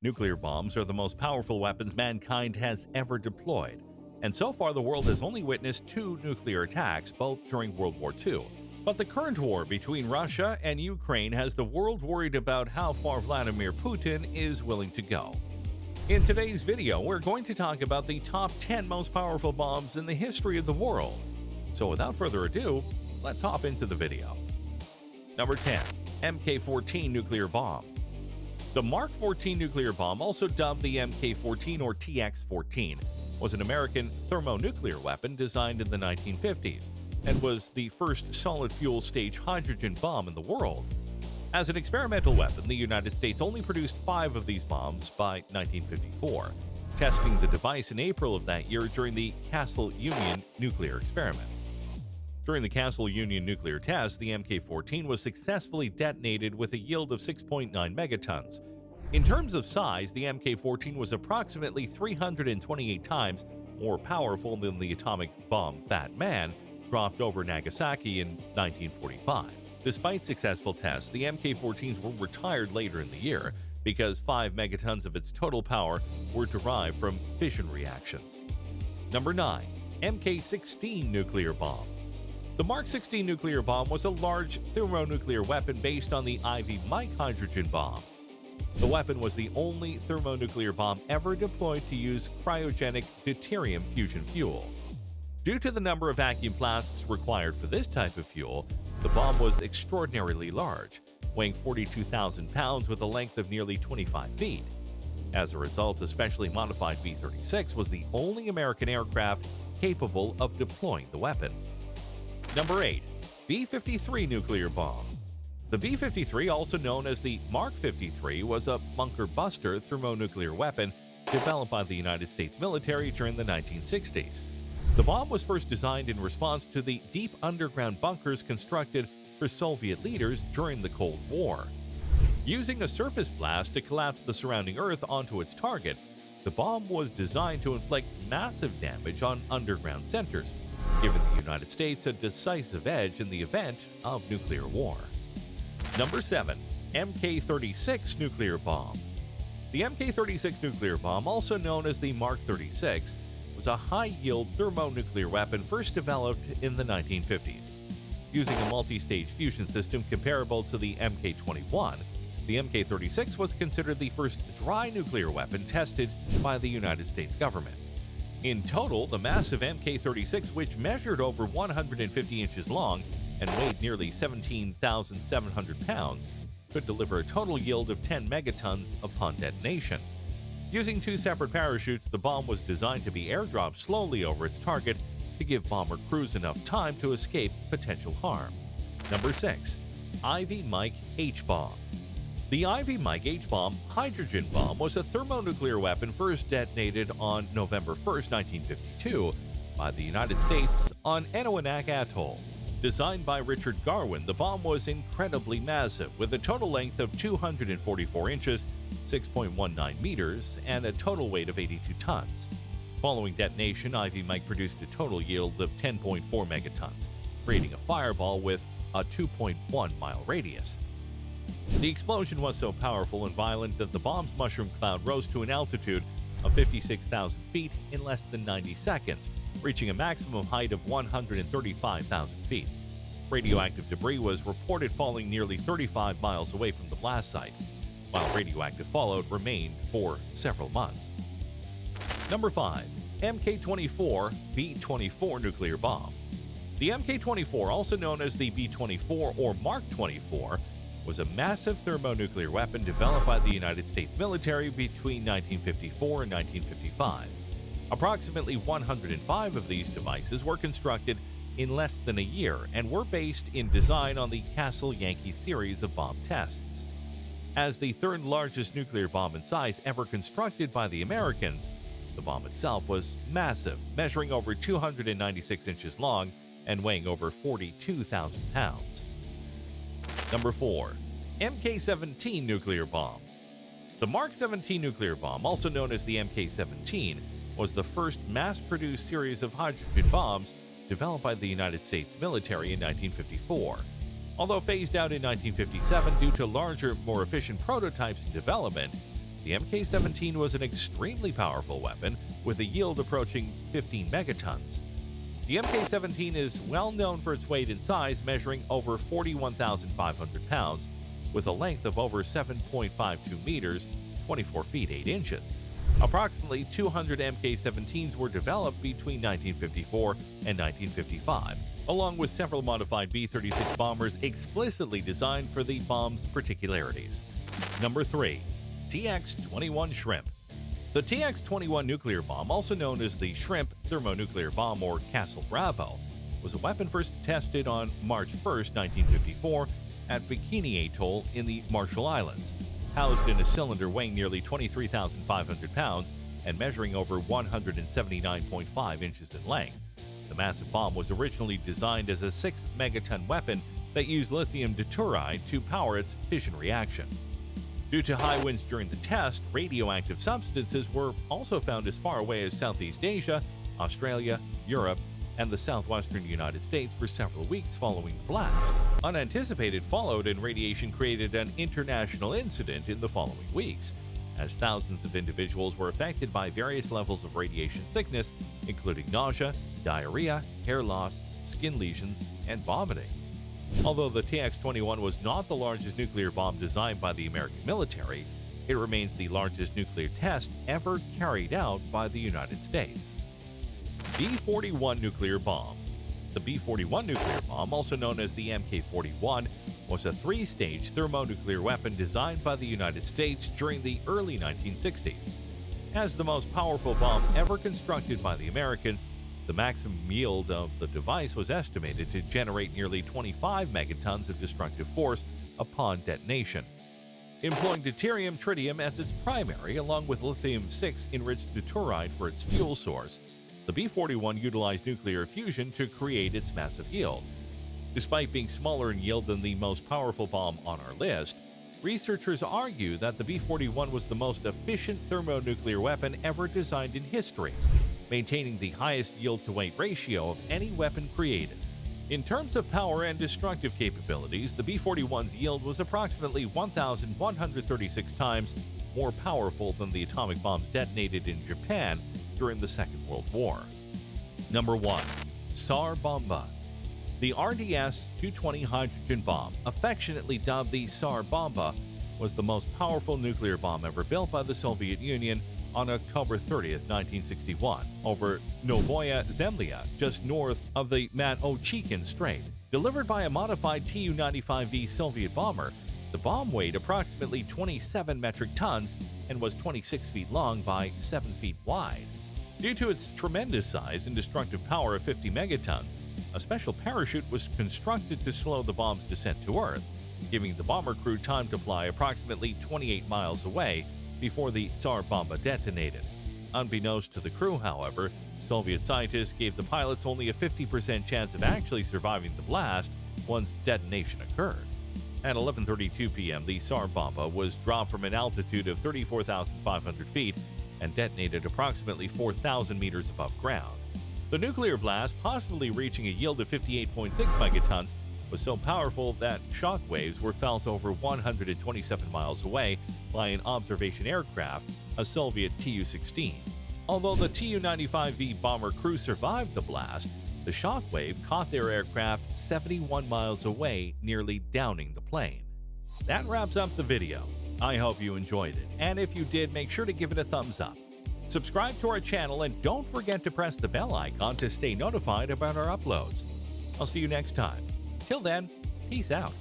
Nuclear bombs are the most powerful weapons mankind has ever deployed, and so far the world has only witnessed two nuclear attacks, both during World War II. But the current war between Russia and Ukraine has the world worried about how far Vladimir Putin is willing to go. In today's video, we're going to talk about the top 10 most powerful bombs in the history of the world. So without further ado, let's hop into the video. Number 10. Mk-14 Nuclear Bomb. The Mark 14 nuclear bomb, also dubbed the Mk-14 or TX-14, was an American thermonuclear weapon designed in the 1950s and was the first solid-fuel stage hydrogen bomb in the world. As an experimental weapon, the United States only produced 5 of these bombs by 1954, testing the device in April of that year during the Castle Union nuclear experiment. During the Castle Union nuclear test, the Mk-14 was successfully detonated with a yield of 6.9 megatons. In terms of size, the Mk-14 was approximately 328 times more powerful than the atomic bomb Fat Man dropped over Nagasaki in 1945. Despite successful tests, the Mk-14s were retired later in the year because 5 megatons of its total power were derived from fission reactions. Number 9. Mk-16 Nuclear Bomb. The Mark 16 nuclear bomb was a large thermonuclear weapon based on the Ivy Mike hydrogen bomb. The weapon was the only thermonuclear bomb ever deployed to use cryogenic deuterium fusion fuel. Due to the number of vacuum flasks required for this type of fuel, the bomb was extraordinarily large, weighing 42,000 pounds with a length of nearly 25 feet. As a result, a specially modified B-36 was the only American aircraft capable of deploying the weapon. Number 8. B-53 Nuclear Bomb. The B-53, also known as the Mark 53, was a bunker buster thermonuclear weapon developed by the United States military during the 1960s. The bomb was first designed in response to the deep underground bunkers constructed for Soviet leaders during the Cold War. Using a surface blast to collapse the surrounding Earth onto its target, the bomb was designed to inflict massive damage on underground centers, giving the United States a decisive edge in the event of nuclear war. Number 7. Mk-36 Nuclear Bomb. The Mk-36 nuclear bomb, also known as the Mark 36, was a high-yield thermonuclear weapon first developed in the 1950s. Using a multi-stage fusion system comparable to the Mk-21, the Mk-36 was considered the first dry nuclear weapon tested by the United States government. In total, the massive Mk-36, which measured over 150 inches long and weighed nearly 17,700 pounds, could deliver a total yield of 10 megatons upon detonation. Using 2 separate parachutes, the bomb was designed to be airdropped slowly over its target to give bomber crews enough time to escape potential harm. Number 6. Ivy Mike H-Bomb. The Ivy Mike H-Bomb hydrogen bomb was a thermonuclear weapon first detonated on November 1, 1952, by the United States on Enowanak Atoll. Designed by Richard Garwin, the bomb was incredibly massive, with a total length of 244 inches, 6.19 meters, and a total weight of 82 tons. Following detonation, Ivy Mike produced a total yield of 10.4 megatons, creating a fireball with a 2.1-mile radius. The explosion was so powerful and violent that the bomb's mushroom cloud rose to an altitude of 56,000 feet in less than 90 seconds, reaching a maximum height of 135,000 feet. Radioactive debris was reported falling nearly 35 miles away from the blast site, while radioactive fallout remained for several months. Number 5. Mk-24 B-24 Nuclear Bomb. The Mk-24, also known as the B-24 or Mark 24, was a massive thermonuclear weapon developed by the United States military between 1954 and 1955. Approximately 105 of these devices were constructed in less than a year and were based in design on the Castle Yankee series of bomb tests. As the third largest nuclear bomb in size ever constructed by the Americans, the bomb itself was massive, measuring over 296 inches long and weighing over 42,000 pounds. Number 4. Mk-17 Nuclear Bomb. The Mark 17 nuclear bomb, also known as the Mk-17, was the first mass-produced series of hydrogen bombs developed by the United States military in 1954. Although phased out in 1957 due to larger, more efficient prototypes in development, The Mk-17 was an extremely powerful weapon with a yield approaching 15 megatons. The Mk-17 is well known for its weight and size, measuring over 41,500 pounds, with a length of over 7.52 meters, 24 feet 8 inches. Approximately 200 Mk-17s were developed between 1954 and 1955, along with several modified B-36 bombers explicitly designed for the bomb's particularities. Number 3. TX-21 Shrimp. The TX-21 nuclear bomb, also known as the Shrimp thermonuclear bomb or Castle Bravo, was a weapon first tested on March 1, 1954 at Bikini Atoll in the Marshall Islands. Housed in a cylinder weighing nearly 23,500 pounds and measuring over 179.5 inches in length, the massive bomb was originally designed as a 6-megaton weapon that used lithium deuteride to power its fission reaction. Due to high winds during the test, radioactive substances were also found as far away as Southeast Asia, Australia, Europe, and the southwestern United States for several weeks following the blast. Unanticipated fallout and radiation created an international incident in the following weeks, as thousands of individuals were affected by various levels of radiation sickness, including nausea, diarrhea, hair loss, skin lesions, and vomiting. Although the TX-21 was not the largest nuclear bomb designed by the American military, it remains the largest nuclear test ever carried out by the United States. B-41 nuclear bomb. The B-41 nuclear bomb, also known as the Mk-41, was a 3-stage thermonuclear weapon designed by the United States during the early 1960s. As the most powerful bomb ever constructed by the Americans, the maximum yield of the device was estimated to generate nearly 25 megatons of destructive force upon detonation. Employing deuterium-tritium as its primary, along with lithium-6 enriched deuteride for its fuel source, the B-41 utilized nuclear fusion to create its massive yield. Despite being smaller in yield than the most powerful bomb on our list, researchers argue that the B-41 was the most efficient thermonuclear weapon ever designed in history, maintaining the highest yield-to-weight ratio of any weapon created. In terms of power and destructive capabilities, the B-41's yield was approximately 1,136 times more powerful than the atomic bombs detonated in Japan during the Second World War. Number 1. Tsar Bomba. The RDS-220 hydrogen bomb, affectionately dubbed the Tsar Bomba, was the most powerful nuclear bomb ever built by the Soviet Union on October 30, 1961, over Novaya Zemlya, just north of the Matochikhin Strait. Delivered by a modified Tu-95V Soviet bomber, the bomb weighed approximately 27 metric tons and was 26 feet long by 7 feet wide. Due to its tremendous size and destructive power of 50 megatons, a special parachute was constructed to slow the bomb's descent to Earth, giving the bomber crew time to fly approximately 28 miles away before the Tsar Bomba detonated. Unbeknownst to the crew, however, Soviet scientists gave the pilots only a 50% chance of actually surviving the blast once detonation occurred. At 11:32 p.m., the Tsar Bomba was dropped from an altitude of 34,500 feet and detonated approximately 4,000 meters above ground. The nuclear blast, possibly reaching a yield of 58.6 megatons, was so powerful that shock waves were felt over 127 miles away by an observation aircraft, a Soviet Tu-16. Although the Tu-95V bomber crew survived the blast, the shock wave caught their aircraft 71 miles away, nearly downing the plane. That wraps up the video. I hope you enjoyed it, and if you did, make sure to give it a thumbs up. Subscribe to our channel and don't forget to press the bell icon to stay notified about our uploads. I'll see you next time. Till then, peace out.